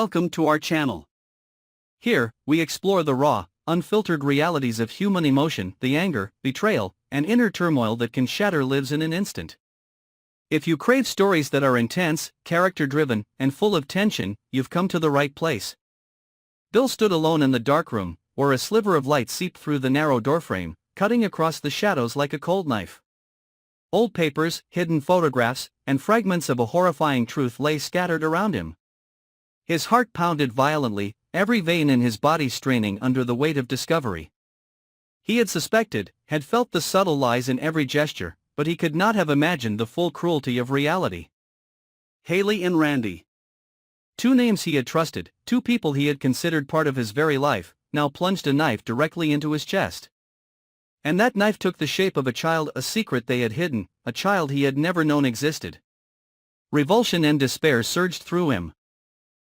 Welcome to our channel. Here, we explore the raw, unfiltered realities of human emotion, the anger, betrayal, and inner turmoil that can shatter lives in an instant. If you crave stories that are intense, character-driven, and full of tension, you've come to the right place. Bill stood alone in the dark room, where a sliver of light seeped through the narrow doorframe, cutting across the shadows like a cold knife. Old papers, hidden photographs, and fragments of a horrifying truth lay scattered around him. His heart pounded violently, every vein in his body straining under the weight of discovery. He had suspected, had felt the subtle lies in every gesture, but he could not have imagined the full cruelty of reality. Hayley and Randy. Two names he had trusted, two people he had considered part of his very life, now plunged a knife directly into his chest. And that knife took the shape of a child, a secret they had hidden, a child he had never known existed. Revulsion and despair surged through him.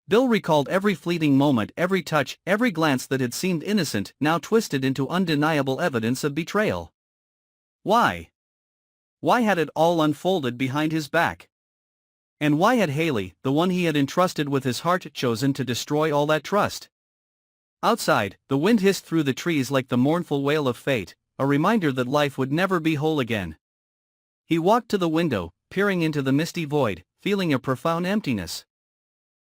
Bill recalled every fleeting moment, every touch, every glance that had seemed innocent, now twisted into undeniable evidence of betrayal. Why? Why had it all unfolded behind his back? And why had Hayley, the one he had entrusted with his heart, chosen to destroy all that trust? Outside, the wind hissed through the trees like the mournful wail of fate, a reminder that life would never be whole again. He walked to the window, peering into the misty void, feeling a profound emptiness.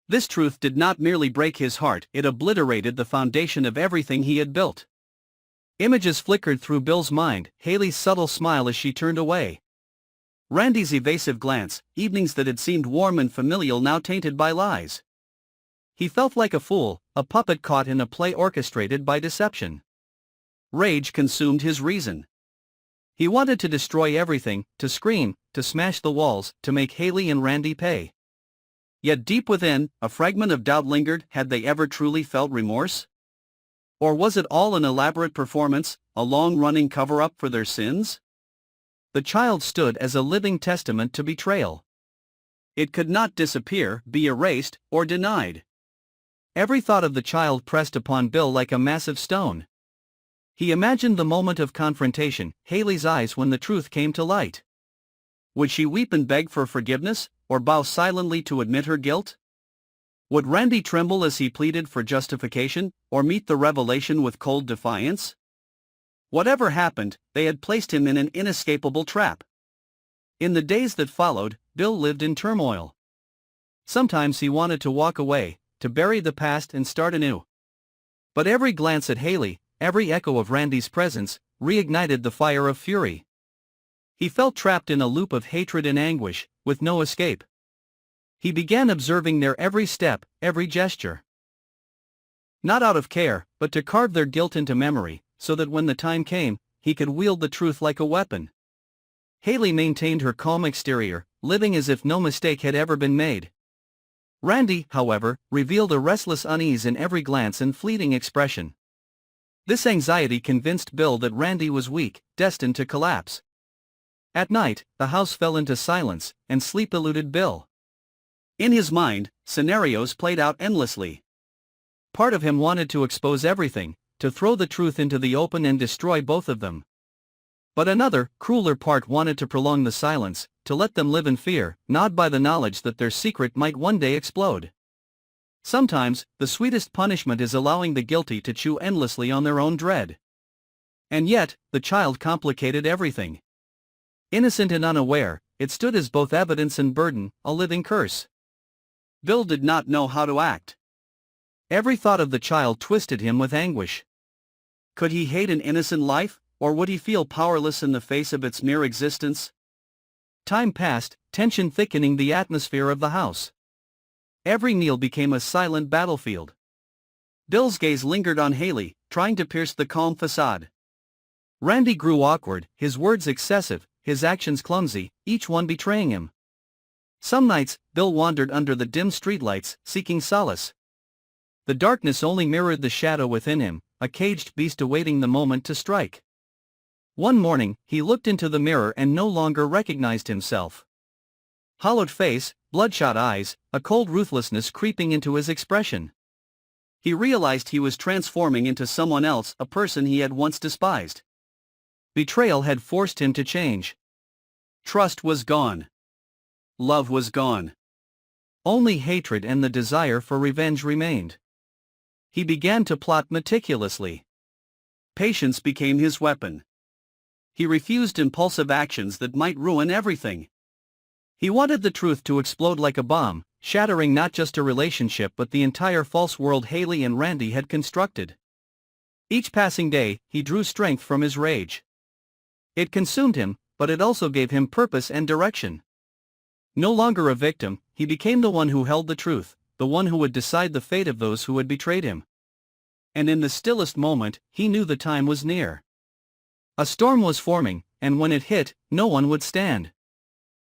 This truth did not merely break his heart, it obliterated the foundation of everything he had built. Images flickered through Bill's mind, Hayley's subtle smile as she turned away. Randy's evasive glance, evenings that had seemed warm and familial now tainted by lies. He felt like a fool, a puppet caught in a play orchestrated by deception. Rage consumed his reason. He wanted to destroy everything, to scream, to smash the walls, to make Hayley and Randy pay. Yet deep within, a fragment of doubt lingered. Had they ever truly felt remorse? Or was it all an elaborate performance, a long-running cover-up for their sins? The child stood as a living testament to betrayal. It could not disappear, be erased, or denied. Every thought of the child pressed upon Bill like a massive stone. He imagined the moment of confrontation, Hayley's eyes when the truth came to light. Would she weep and beg for forgiveness, or bow silently to admit her guilt? Would Randy tremble as he pleaded for justification, or meet the revelation with cold defiance? Whatever happened, they had placed him in an inescapable trap. In the days that followed, Bill lived in turmoil. Sometimes he wanted to walk away, to bury the past and start anew. But every glance at Hayley, every echo of Randy's presence, reignited the fire of fury. He felt trapped in a loop of hatred and anguish, with no escape. He began observing their every step, every gesture. Not out of care, but to carve their guilt into memory, so that when the time came, he could wield the truth like a weapon. Hayley maintained her calm exterior, living as if no mistake had ever been made. Randy, however, revealed a restless unease in every glance and fleeting expression. This anxiety convinced Bill that Randy was weak, destined to collapse. At night, the house fell into silence, and sleep eluded Bill. In his mind, scenarios played out endlessly. Part of him wanted to expose everything, to throw the truth into the open and destroy both of them. But another, crueler part wanted to prolong the silence, to let them live in fear, gnawed by the knowledge that their secret might one day explode. Sometimes, the sweetest punishment is allowing the guilty to chew endlessly on their own dread. And yet, the child complicated everything. Innocent and unaware, it stood as both evidence and burden, a living curse. Bill did not know how to act. Every thought of the child twisted him with anguish. Could he hate an innocent life, or would he feel powerless in the face of its mere existence? Time passed, tension thickening the atmosphere of the house. Every meal became a silent battlefield. Bill's gaze lingered on Hayley, trying to pierce the calm facade. Randy grew awkward, his words excessive, his actions clumsy, each one betraying him. Some nights, Bill wandered under the dim streetlights, seeking solace. The darkness only mirrored the shadow within him, a caged beast awaiting the moment to strike. One morning, he looked into the mirror and no longer recognized himself. Hollowed face, bloodshot eyes, a cold ruthlessness creeping into his expression. He realized he was transforming into someone else, a person he had once despised. Betrayal had forced him to change. Trust was gone. Love was gone. Only hatred and the desire for revenge remained. He began to plot meticulously. Patience became his weapon. He refused impulsive actions that might ruin everything. He wanted the truth to explode like a bomb, shattering not just a relationship but the entire false world Hayley and Randy had constructed. Each passing day, he drew strength from his rage. It consumed him, but it also gave him purpose and direction. No longer a victim, he became the one who held the truth, the one who would decide the fate of those who had betrayed him. And in the stillest moment, he knew the time was near. A storm was forming, and when it hit, no one would stand.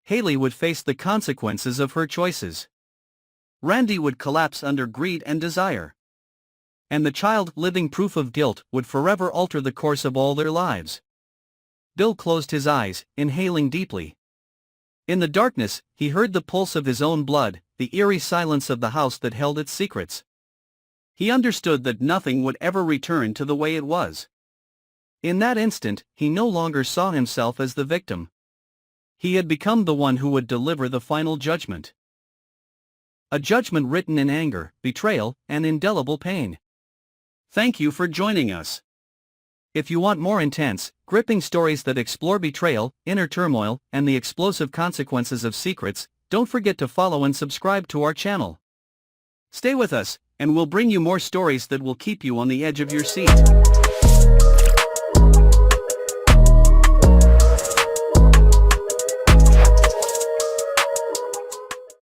Hayley would face the consequences of her choices. Randy would collapse under greed and desire. And the child, living proof of guilt, would forever alter the course of all their lives. Bill closed his eyes, inhaling deeply. In the darkness, he heard the pulse of his own blood, the eerie silence of the house that held its secrets. He understood that nothing would ever return to the way it was. In that instant, he no longer saw himself as the victim. He had become the one who would deliver the final judgment. A judgment written in anger, betrayal, and indelible pain. Thank you for joining us. If you want more intense, gripping stories that explore betrayal, inner turmoil, and the explosive consequences of secrets, don't forget to follow and subscribe to our channel. Stay with us, and we'll bring you more stories that will keep you on the edge of your seat.